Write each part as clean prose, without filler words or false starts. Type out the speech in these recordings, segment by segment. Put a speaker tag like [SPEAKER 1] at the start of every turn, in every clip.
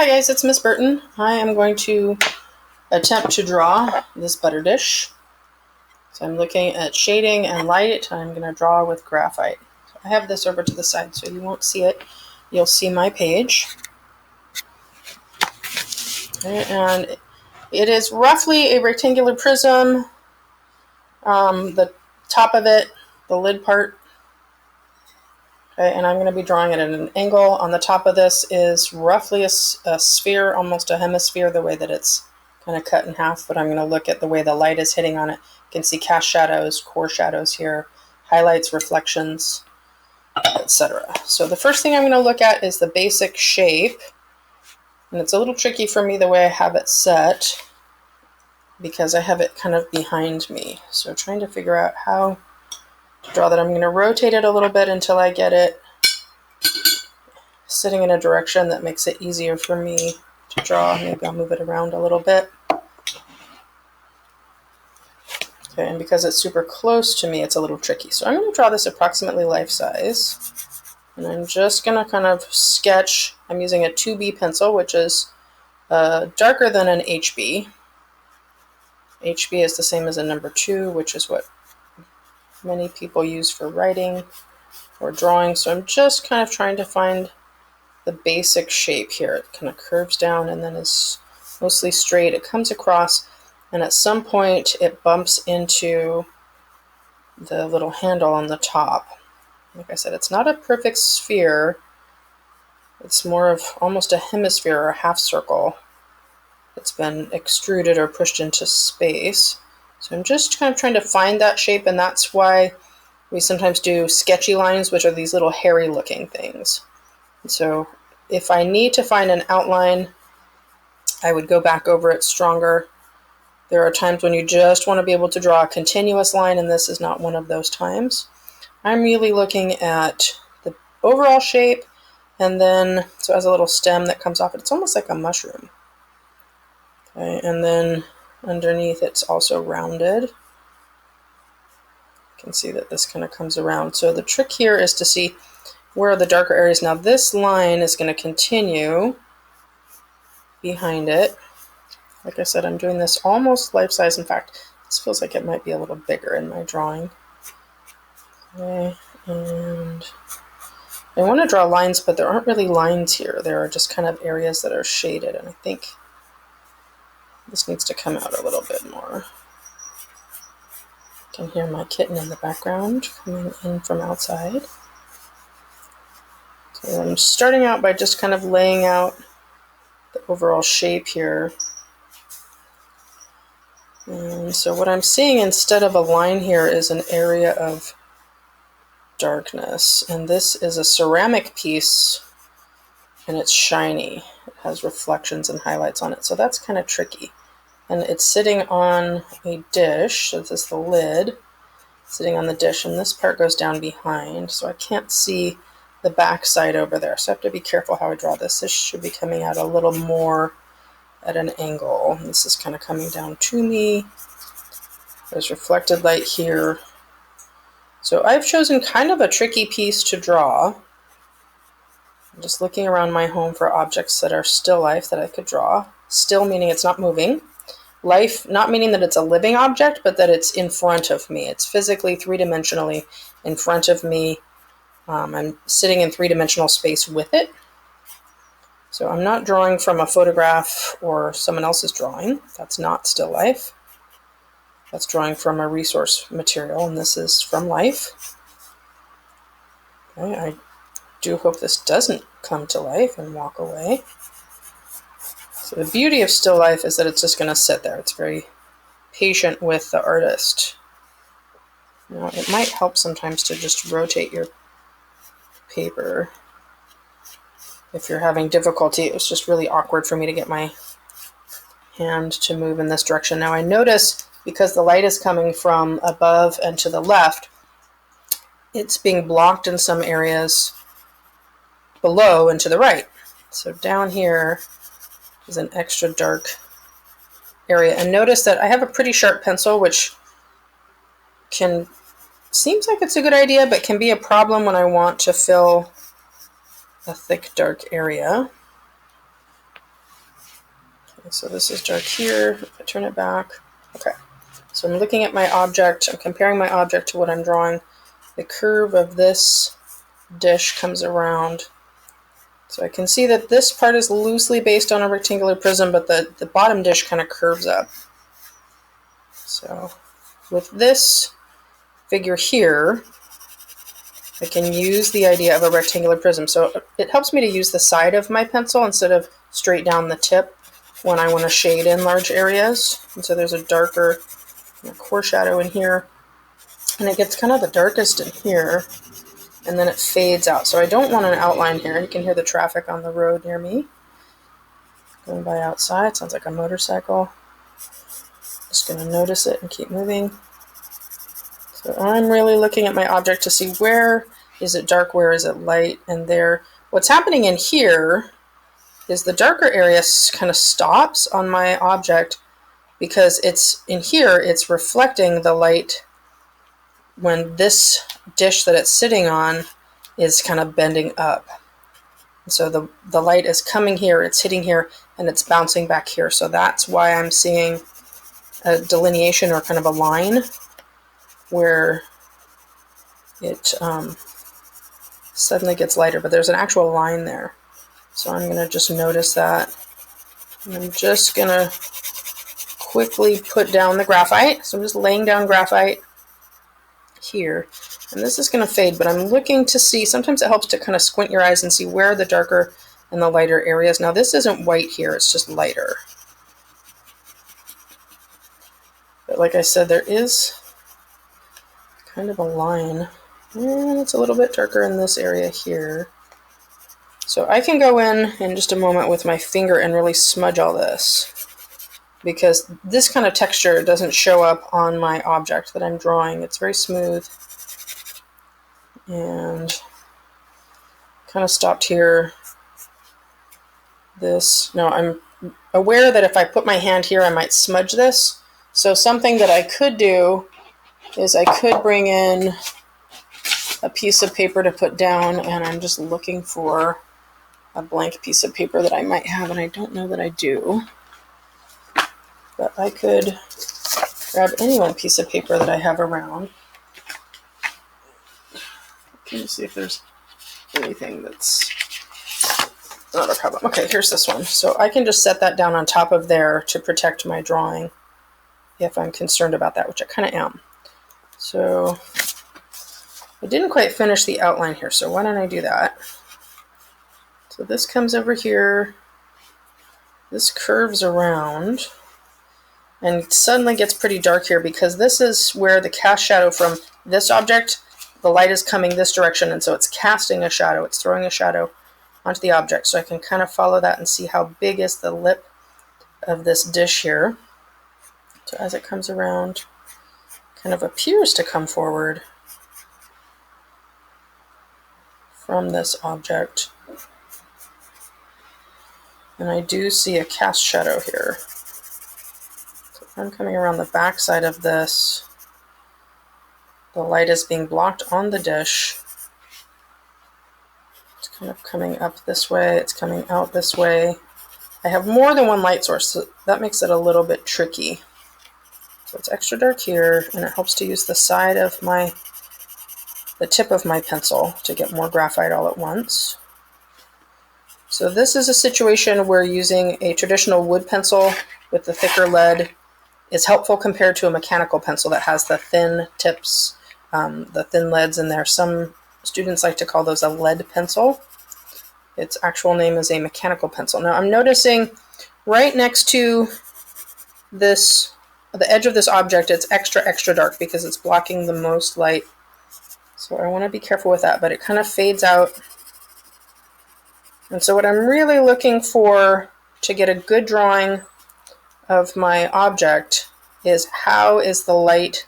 [SPEAKER 1] Hi guys, it's Miss Burton. I am going to attempt to draw this butter dish. So I'm looking at shading and light. I'm going to draw with graphite. So I have this over to the side so you won't see it. You'll see my page. Okay, and it is roughly a rectangular prism. The top of it, the lid part. Okay, and I'm going to be drawing it at an angle. On the top of this is roughly a sphere, almost a hemisphere, the way that it's kind of cut in half, but I'm going to look at the way the light is hitting on it. You can see cast shadows, core shadows here, highlights, reflections, etc. So the first thing I'm going to look at is the basic shape, and it's a little tricky for me the way I have it set because I have it kind of behind me. So trying to figure out how to draw that. I'm going to rotate it a little bit until I get it sitting in a direction that makes it easier for me to draw. Maybe I'll move it around a little bit. Okay, and because it's super close to me, it's a little tricky. So I'm going to draw this approximately life size. And I'm just going to kind of sketch. I'm using a 2B pencil, which is darker than an HB. HB is the same as a number 2, which is what many people use for writing or drawing. So I'm just kind of trying to find the basic shape here. It kind of curves down and then is mostly straight. It comes across, and at some point it bumps into the little handle on the top. Like I said, it's not a perfect sphere. It's more of almost a hemisphere or a half circle that's been extruded or pushed into space. So I'm just kind of trying to find that shape, and that's why we sometimes do sketchy lines, which are these little hairy looking things. So if I need to find an outline, I would go back over it stronger. There are times when you just want to be able to draw a continuous line, and this is not one of those times. I'm really looking at the overall shape, and then, so it has a little stem that comes off it. It's almost like a mushroom. Okay, and then underneath it's also rounded. You can see that this kind of comes around. So the trick here is to see where are the darker areas. Now this line is going to continue behind it. Like I said, I'm doing this almost life size. In fact, this feels like it might be a little bigger in my drawing. Okay, and I want to draw lines, but there aren't really lines here. There are just kind of areas that are shaded, and I think this needs to come out a little bit more. You can hear my kitten in the background coming in from outside. So I'm starting out by just kind of laying out the overall shape here. And so what I'm seeing instead of a line here is an area of darkness. And this is a ceramic piece, and it's shiny. It has reflections and highlights on it. So that's kind of tricky. And it's sitting on a dish. So this is the lid sitting on the dish, and this part goes down behind. So I can't see the back side over there. So I have to be careful how I draw this. This should be coming out a little more at an angle. This is kind of coming down to me. There's reflected light here. So I've chosen kind of a tricky piece to draw. I'm just looking around my home for objects that are still life that I could draw. Still meaning it's not moving. Life, not meaning that it's a living object, but that it's in front of me. It's physically, three-dimensionally in front of me. I'm sitting in three-dimensional space with it. So I'm not drawing from a photograph or someone else's drawing. That's not still life. That's drawing from a resource material, and this is from life. Okay, I do hope this doesn't come to life and walk away. So the beauty of still life is that it's just going to sit there. It's very patient with the artist. Now, it might help sometimes to just rotate your paper. If you're having difficulty, it was just really awkward for me to get my hand to move in this direction. Now I notice, because the light is coming from above and to the left, it's being blocked in some areas below and to the right. So down here is an extra dark area. And notice that I have a pretty sharp pencil, which seems like it's a good idea, but can be a problem when I want to fill a thick, dark area. So this is dark here. If I turn it back. Okay. So I'm looking at my object. I'm comparing my object to what I'm drawing. The curve of this dish comes around. So I can see that this part is loosely based on a rectangular prism, but the bottom dish kind of curves up. So with this figure here, I can use the idea of a rectangular prism. So it helps me to use the side of my pencil instead of straight down the tip when I want to shade in large areas. And so there's a darker core shadow in here, and it gets kind of the darkest in here, and then it fades out. So I don't want an outline here. You can hear the traffic on the road near me going by outside. Sounds like a motorcycle. Just going to notice it and keep moving. So I'm really looking at my object to see where is it dark, where is it light, and there. What's happening in here is the darker area kind of stops on my object because it's in here, it's reflecting the light when this dish that it's sitting on is kind of bending up. So the light is coming here, it's hitting here, and it's bouncing back here. So that's why I'm seeing a delineation or kind of a line where it suddenly gets lighter, but there's an actual line there. So I'm going to just notice that. And I'm just going to quickly put down the graphite. So I'm just laying down graphite here. And this is going to fade, but I'm looking to see, sometimes it helps to kind of squint your eyes and see where the darker and the lighter areas. Now this isn't white here, it's just lighter. But like I said, there is kind of a line, and it's a little bit darker in this area here. So I can go in just a moment with my finger and really smudge all this, because this kind of texture doesn't show up on my object that I'm drawing. It's very smooth, and kind of stopped here. Now I'm aware that if I put my hand here, I might smudge this. So something that I could do is I could bring in a piece of paper to put down, and I'm just looking for a blank piece of paper that I might have, and I don't know that I do. But I could grab any one piece of paper that I have around. Let me see if there's anything that's not a problem. Okay, here's this one. So I can just set that down on top of there to protect my drawing if I'm concerned about that, which I kind of am. So I didn't quite finish the outline here, so why don't I do that? So this comes over here, this curves around, and suddenly gets pretty dark here because this is where the cast shadow from this object, the light is coming this direction, and so it's casting a shadow, it's throwing a shadow onto the object. So I can kind of follow that and see how big is the lip of this dish here. So as it comes around, kind of appears to come forward from this object. And I do see a cast shadow here. So if I'm coming around the back side of this, the light is being blocked on the dish. It's kind of coming up this way, it's coming out this way. I have more than one light source, so that makes it a little bit tricky. So it's extra dark here, and it helps to use the side of the tip of my pencil to get more graphite all at once. So this is a situation where using a traditional wood pencil with the thicker lead is helpful compared to a mechanical pencil that has the thin tips, the thin leads in there. Some students like to call those a lead pencil. Its actual name is a mechanical pencil. Now I'm noticing right next to this, the edge of this object, it's extra dark because it's blocking the most light. So I want to be careful with that, but it kind of fades out. And so what I'm really looking for to get a good drawing of my object is how is the light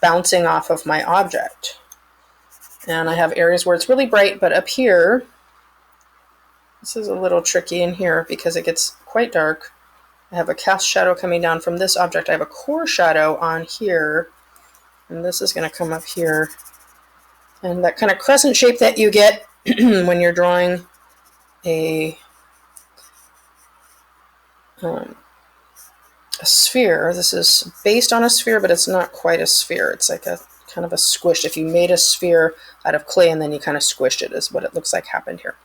[SPEAKER 1] bouncing off of my object. And I have areas where it's really bright, but up here, this is a little tricky in here because it gets quite dark. I have a cast shadow coming down from this object. I have a core shadow on here, and this is going to come up here. And that kind of crescent shape that you get when you're drawing a a sphere. This is based on a sphere, but it's not quite a sphere. It's like a kind of a squish. If you made a sphere out of clay and then you kind of squished it, is what it looks like happened here.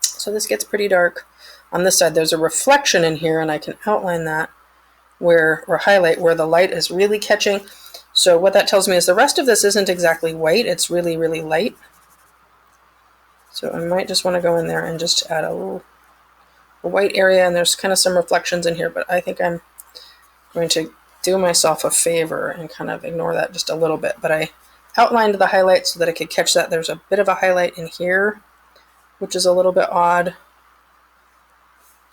[SPEAKER 1] So this gets pretty dark. On this side, there's a reflection in here, and I can outline that or highlight where the light is really catching. So what that tells me is the rest of this isn't exactly white. It's really, really light. So I might just want to go in there and just add a white area, and there's kind of some reflections in here, but I think I'm going to do myself a favor and kind of ignore that just a little bit. But I outlined the highlight so that I could catch that. There's a bit of a highlight in here, which is a little bit odd.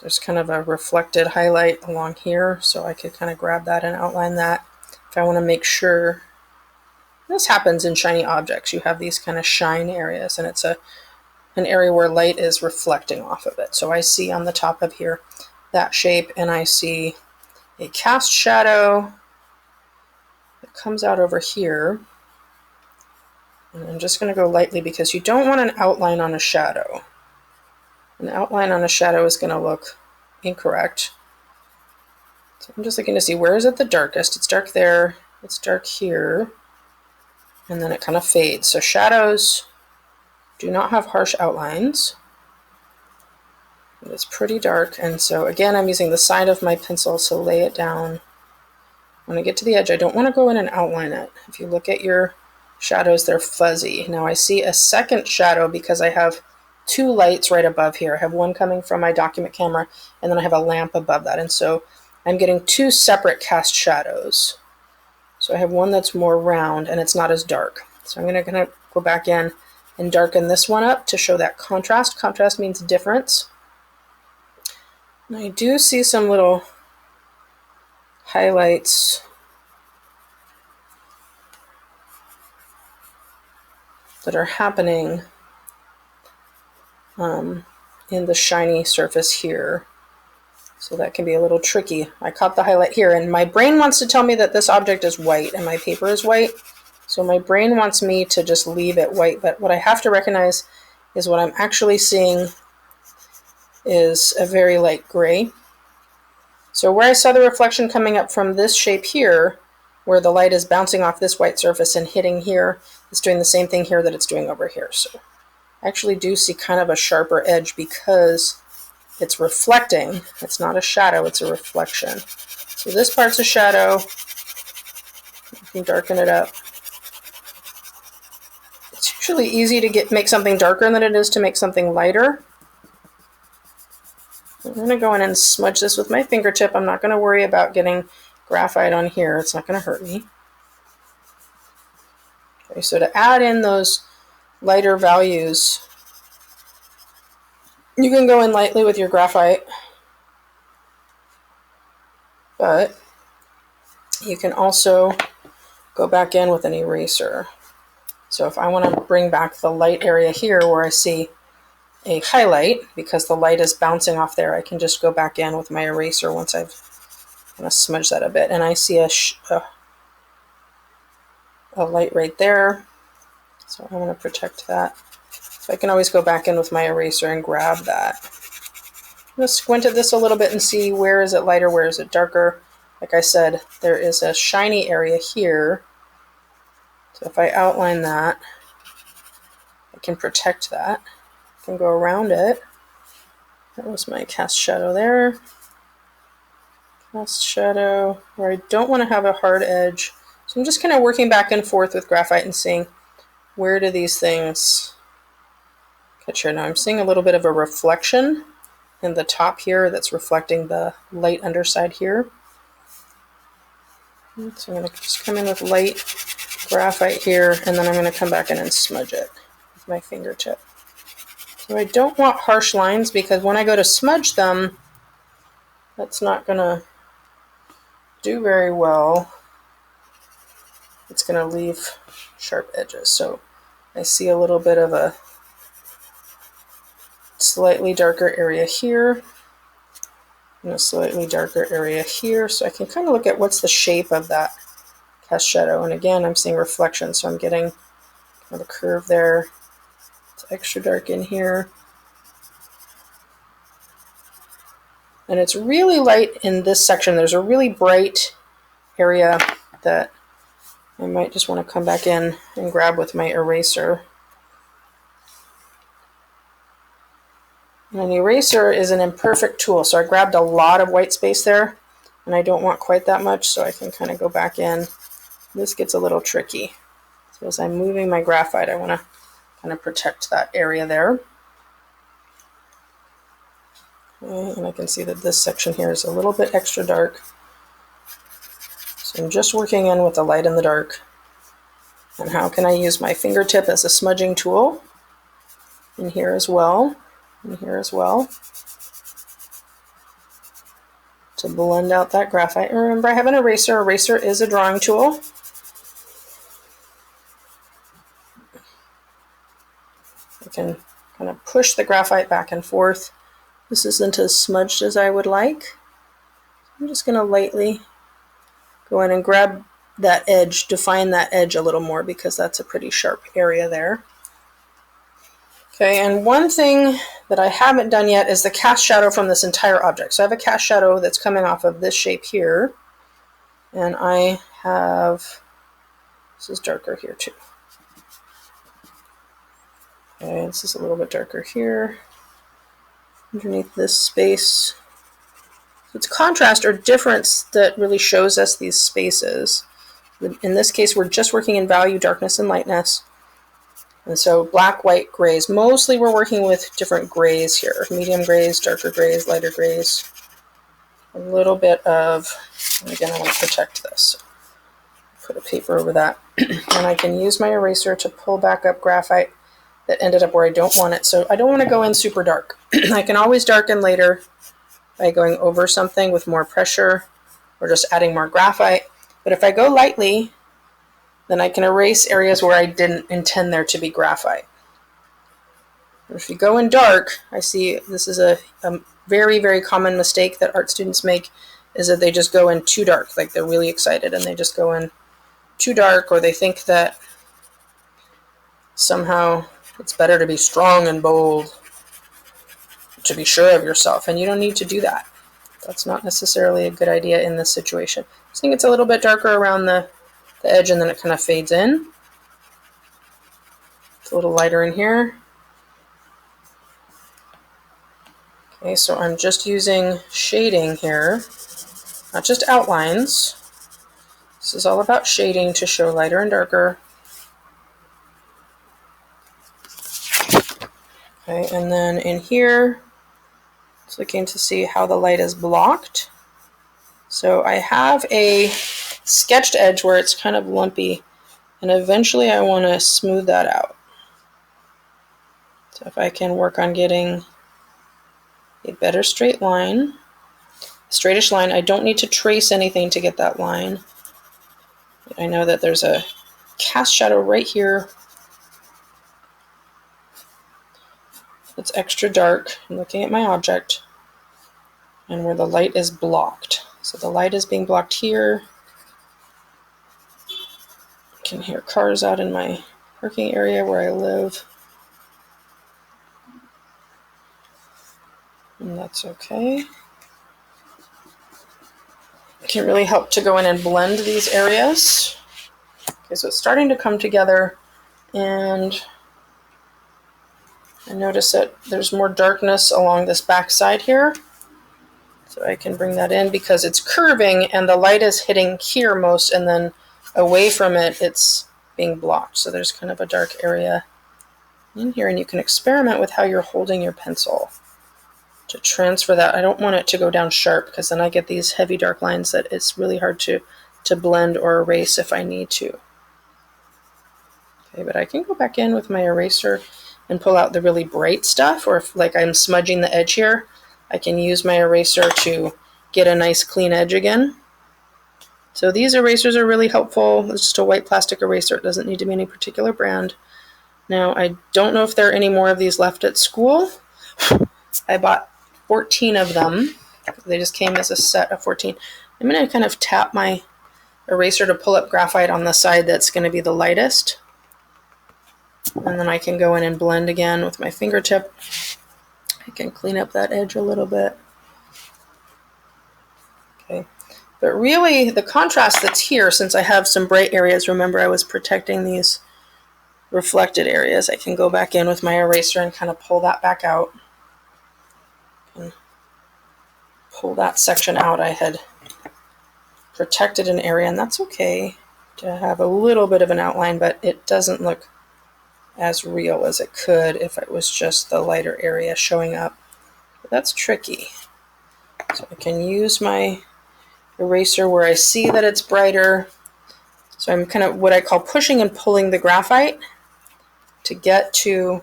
[SPEAKER 1] There's kind of a reflected highlight along here, so I could kind of grab that and outline that. If I want to make sure, this happens in shiny objects. You have these kind of shine areas, and it's an area where light is reflecting off of it. So I see on the top of here that shape, and I see a cast shadow that comes out over here. And I'm just going to go lightly because you don't want an outline on a shadow. An outline on a shadow is going to look incorrect. So I'm just looking to see, where is it the darkest? It's dark there, it's dark here, and then it kind of fades. So shadows do not have harsh outlines. It's pretty dark, and so again, I'm using the side of my pencil to lay it down. When I get to the edge, I don't want to go in and outline it. If you look at your shadows, they're fuzzy. Now I see a second shadow because I have two lights right above here. I have one coming from my document camera, and then I have a lamp above that. And so I'm getting two separate cast shadows. So I have one that's more round, and it's not as dark. So I'm going to go back in and darken this one up to show that contrast. Contrast means difference. And I do see some little highlights that are happening in the shiny surface here. So that can be a little tricky. I caught the highlight here, and my brain wants to tell me that this object is white and my paper is white. So my brain wants me to just leave it white, but what I have to recognize is what I'm actually seeing is a very light gray. So where I saw the reflection coming up from this shape here, where the light is bouncing off this white surface and hitting here, it's doing the same thing here that it's doing over here. So I actually do see kind of a sharper edge because it's reflecting. It's not a shadow, it's a reflection. So this part's a shadow. You can darken it up. It's usually easy to make something darker than it is to make something lighter. I'm going to go in and smudge this with my fingertip. I'm not going to worry about getting graphite on here. It's not going to hurt me. Okay, so to add in those lighter values, you can go in lightly with your graphite, but you can also go back in with an eraser. So if I want to bring back the light area here where I see a highlight, because the light is bouncing off there, I can just go back in with my eraser once I've kind of smudged that a bit. And I see a light right there, so I want to protect that. So I can always go back in with my eraser and grab that. I'm going to squint at this a little bit and see where is it lighter, where is it darker. Like I said, there is a shiny area here. So if I outline that, I can protect that. I can go around it. That was my cast shadow there. Cast shadow, where I don't want to have a hard edge. So I'm just kind of working back and forth with graphite and seeing where do these things catch here. Now I'm seeing a little bit of a reflection in the top here that's reflecting the light underside here. So I'm going to just come in with light graphite here, and then I'm going to come back in and smudge it with my fingertip. So I don't want harsh lines because when I go to smudge them, that's not going to do very well. It's going to leave sharp edges. So I see a little bit of a slightly darker area here and a slightly darker area here. So I can kind of look at what's the shape of that cast shadow. And again, I'm seeing reflection, so I'm getting kind of a curve there. It's extra dark in here. And it's really light in this section. There's a really bright area that I might just want to come back in and grab with my eraser. And an eraser is an imperfect tool, so I grabbed a lot of white space there, and I don't want quite that much, so I can kind of go back in. This gets a little tricky. So as I'm moving my graphite, I want to kind of protect that area there. Okay, and I can see that this section here is a little bit extra dark. So I'm just working in with the light and the dark. And how can I use my fingertip as a smudging tool? In here as well, and here as well, to blend out that graphite. And remember, I have an eraser. Eraser is a drawing tool. I can kind of push the graphite back and forth. This isn't as smudged as I would like. I'm just going to lightly go in and grab that edge, define that edge a little more, because that's a pretty sharp area there. Okay, and one thing that I haven't done yet is the cast shadow from this entire object. So I have a cast shadow that's coming off of this shape here, and I have, this is darker here too. Okay, this is a little bit darker here, underneath this space. So it's contrast or difference that really shows us these spaces. In this case, we're just working in value, darkness, and lightness. And so black, white, grays. Mostly we're working with different grays here. Medium grays, darker grays, lighter grays. A little bit of, and again, I want to protect this. Put a paper over that. And I can use my eraser to pull back up graphite that ended up where I don't want it. So I don't want to go in super dark. I can always darken later by going over something with more pressure or just adding more graphite. But if I go lightly, then I can erase areas where I didn't intend there to be graphite. If you go in dark, I see this is a very, very common mistake that art students make, is that they just go in too dark, like they're really excited and they just go in too dark, or they think that somehow it's better to be strong and bold, to be sure of yourself, and you don't need to do that. That's not necessarily a good idea in this situation. I think it's a little bit darker around the edge, and then it kind of fades in. It's a little lighter in here. Okay, so I'm just using shading here, not just outlines. This is all about shading to show lighter and darker. Okay, and then in here, it's looking to see how the light is blocked. So I have a sketched edge where it's kind of lumpy, and eventually I want to smooth that out. So if I can work on getting a better straight line, straightish line, I don't need to trace anything to get that line. I know that there's a cast shadow right here that's extra dark. I'm looking at my object and where the light is blocked. So the light is being blocked here. I can hear cars out in my parking area where I live. And that's okay. It can really help to go in and blend these areas. Okay, so it's starting to come together, and I notice that there's more darkness along this back side here. So I can bring that in because it's curving and the light is hitting here most, and then away from it, it's being blocked. So there's kind of a dark area in here, and you can experiment with how you're holding your pencil to transfer that. I don't want it to go down sharp because then I get these heavy dark lines that it's really hard to blend or erase if I need to. Okay, but I can go back in with my eraser and pull out the really bright stuff, or if like I'm smudging the edge here, I can use my eraser to get a nice clean edge again. So these erasers are really helpful. It's just a white plastic eraser. It doesn't need to be any particular brand. Now, I don't know if there are any more of these left at school. I bought 14 of them. They just came as a set of 14. I'm going to kind of tap my eraser to pull up graphite on the side that's going to be the lightest. And then I can go in and blend again with my fingertip. I can clean up that edge a little bit. Okay. But really, the contrast that's here, since I have some bright areas, remember I was protecting these reflected areas, I can go back in with my eraser and kind of pull that back out. And pull that section out. I had protected an area, and that's okay to have a little bit of an outline, but it doesn't look as real as it could if it was just the lighter area showing up. But that's tricky. So I can use my eraser where I see that it's brighter. So I'm kind of what I call pushing and pulling the graphite to get to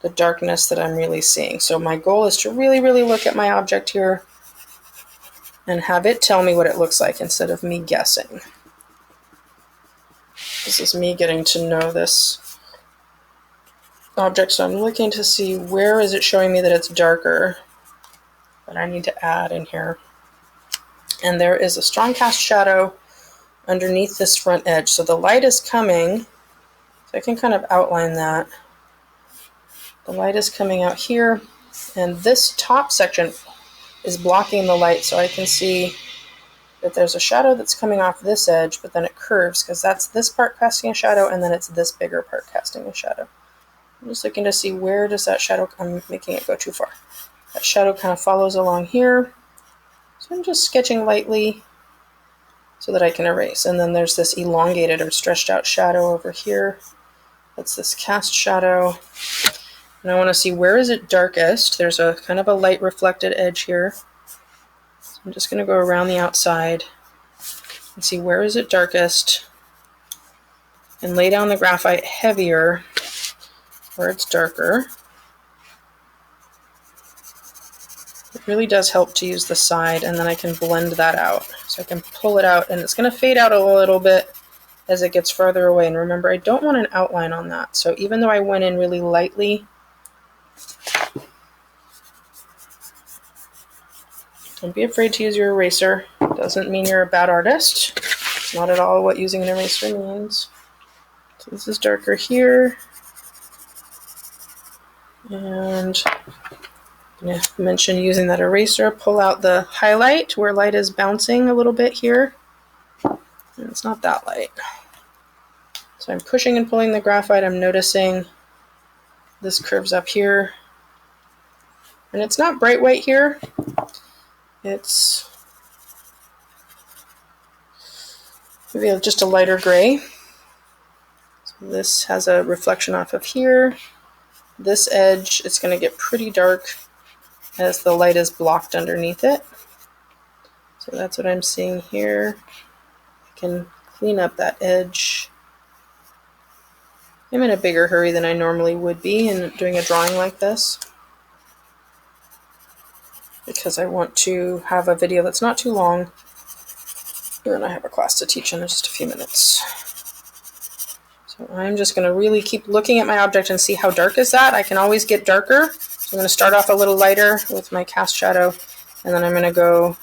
[SPEAKER 1] the darkness that I'm really seeing. So my goal is to really, really look at my object here and have it tell me what it looks like instead of me guessing. This is me getting to know this object, so I'm looking to see where is it showing me that it's darker that I need to add in here. And there is a strong cast shadow underneath this front edge. So the light is coming, so I can kind of outline that. The light is coming out here, and this top section is blocking the light, so I can see that there's a shadow that's coming off this edge, but then it curves because that's this part casting a shadow, and then it's this bigger part casting a shadow. I'm just looking to see where does that shadow, I'm making it go too far. That shadow kind of follows along here. So I'm just sketching lightly so that I can erase. And then there's this elongated or stretched out shadow over here. That's this cast shadow. And I want to see where is it darkest. There's a kind of a light reflected edge here. So I'm just going to go around the outside and see where is it darkest and lay down the graphite heavier where it's darker. It really does help to use the side, and then I can blend that out. So I can pull it out, and it's going to fade out a little bit as it gets farther away. And remember, I don't want an outline on that. So even though I went in really lightly, don't be afraid to use your eraser. It doesn't mean you're a bad artist. It's not at all what using an eraser means. So this is darker here. And I'm going to mention using that eraser, pull out the highlight where light is bouncing a little bit here. And it's not that light. So I'm pushing and pulling the graphite. I'm noticing this curves up here. And it's not bright white here. It's maybe just a lighter gray. So this has a reflection off of here. This edge, it's going to get pretty dark as the light is blocked underneath it. So that's what I'm seeing here. I can clean up that edge. I'm in a bigger hurry than I normally would be in doing a drawing like this, because I want to have a video that's not too long, and I have a class to teach in just a few minutes. So I'm just going to really keep looking at my object and see how dark is that. I can always get darker. So I'm going to start off a little lighter with my cast shadow, and then I'm going to go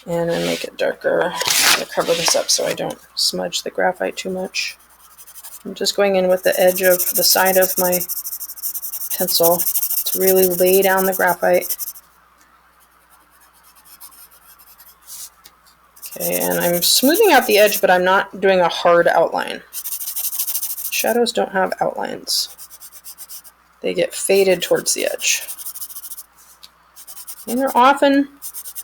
[SPEAKER 1] in and make it darker. I'm going to cover this up so I don't smudge the graphite too much. I'm just going in with the edge of the side of my pencil to really lay down the graphite. Okay, and I'm smoothing out the edge, but I'm not doing a hard outline. Shadows don't have outlines. They get faded towards the edge. And they're often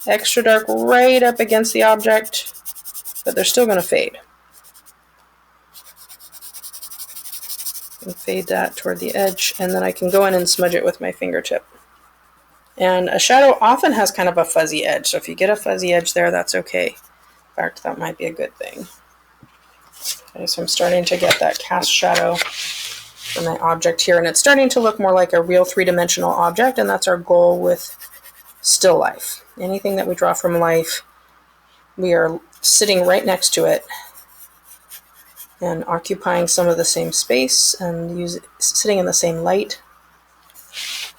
[SPEAKER 1] extra dark right up against the object, but they're still going to fade. And fade that toward the edge, and then I can go in and smudge it with my fingertip. And a shadow often has kind of a fuzzy edge, so if you get a fuzzy edge there, that's okay. In fact, that might be a good thing. Okay, so I'm starting to get that cast shadow for my object here, and it's starting to look more like a real three-dimensional object, and that's our goal with still life. Anything that we draw from life, we are sitting right next to it and occupying some of the same space and sitting in the same light.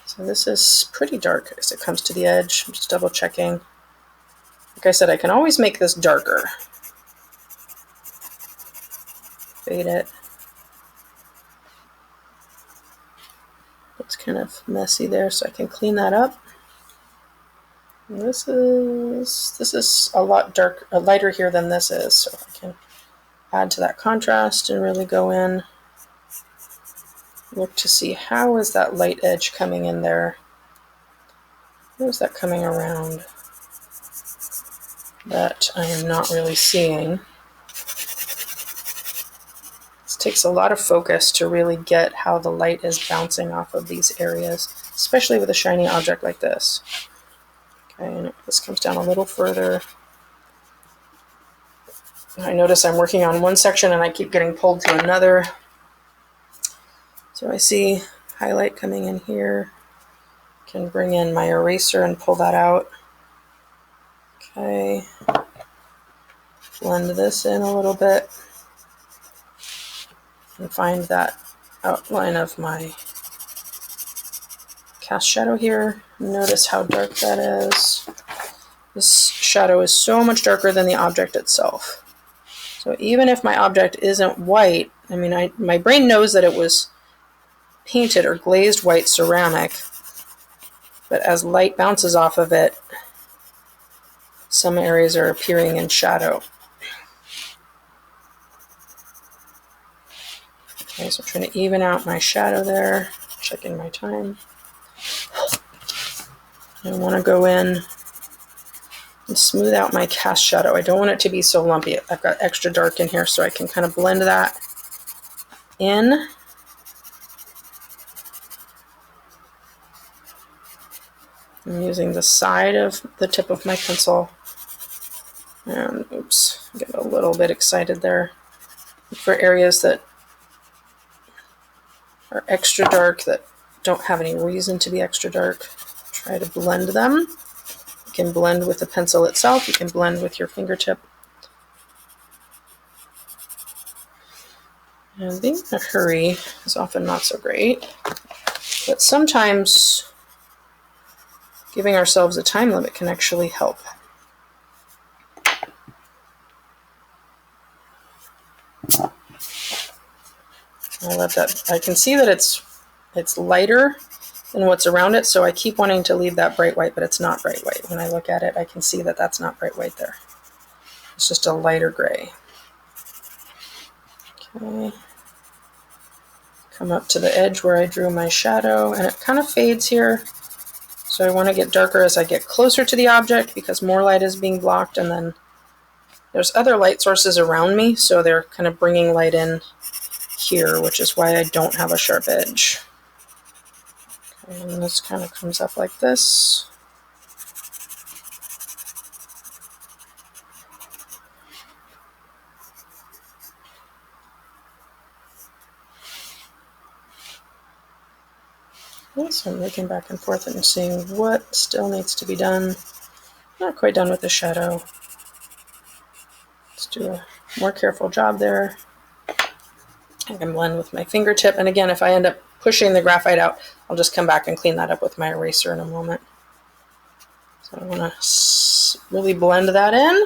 [SPEAKER 1] So this is pretty dark as it comes to the edge. I'm just double checking. Like I said, I can always make this darker. Fade it. It's kind of messy there, so I can clean that up. And this is a lot lighter here than this is, so I can add to that contrast and really go in, look to see how is that light edge coming in there. Where's that coming around that I am not really seeing? This takes a lot of focus to really get how the light is bouncing off of these areas, especially with a shiny object like this. Okay, and this comes down a little further. I notice I'm working on one section and I keep getting pulled to another. So I see highlight coming in here. Can bring in my eraser and pull that out. Okay. Blend this in a little bit. And find that outline of my cast shadow here. Notice how dark that is. This shadow is so much darker than the object itself. So even if my object isn't white, I mean, my brain knows that it was painted or glazed white ceramic, but as light bounces off of it, some areas are appearing in shadow. Okay, so I'm trying to even out my shadow there, checking my time. I want to go in and smooth out my cast shadow. I don't want it to be so lumpy. I've got extra dark in here, so I can kind of blend that in. I'm using the side of the tip of my pencil. And oops, get a little bit excited there. For areas that are extra dark, that don't have any reason to be extra dark, try to blend them. You can blend with the pencil itself, you can blend with your fingertip. And being in a hurry is often not so great, but sometimes giving ourselves a time limit can actually help. I love that. I can see that it's lighter than what's around it, so I keep wanting to leave that bright white, but it's not bright white. When I look at it, I can see that that's not bright white there. It's just a lighter gray. Okay. Come up to the edge where I drew my shadow, and it kind of fades here. So I want to get darker as I get closer to the object because more light is being blocked, and then there's other light sources around me, so they're kind of bringing light in here, which is why I don't have a sharp edge. Okay, and this kind of comes up like this. So I'm looking back and forth and seeing what still needs to be done. Not quite done with the shadow. Let's do a more careful job there. I can blend with my fingertip, and again, if I end up pushing the graphite out, I'll just come back and clean that up with my eraser in a moment. So I want to really blend that in,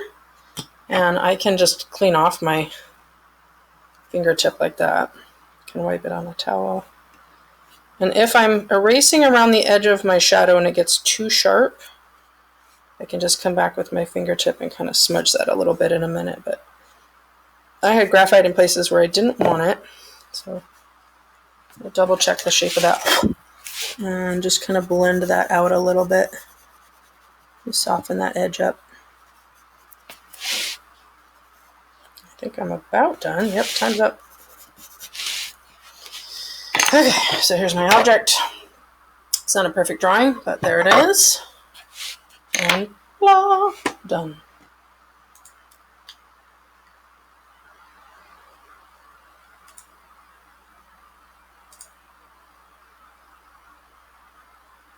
[SPEAKER 1] and I can just clean off my fingertip like that. I can wipe it on a towel. And if I'm erasing around the edge of my shadow and it gets too sharp, I can just come back with my fingertip and kind of smudge that a little bit in a minute. But I had graphite in places where I didn't want it, so I'll double check the shape of that and just kind of blend that out a little bit. Just soften that edge up. I think I'm about done. Yep, time's up. Okay, so here's my object. It's not a perfect drawing, but there it is. And blah, done.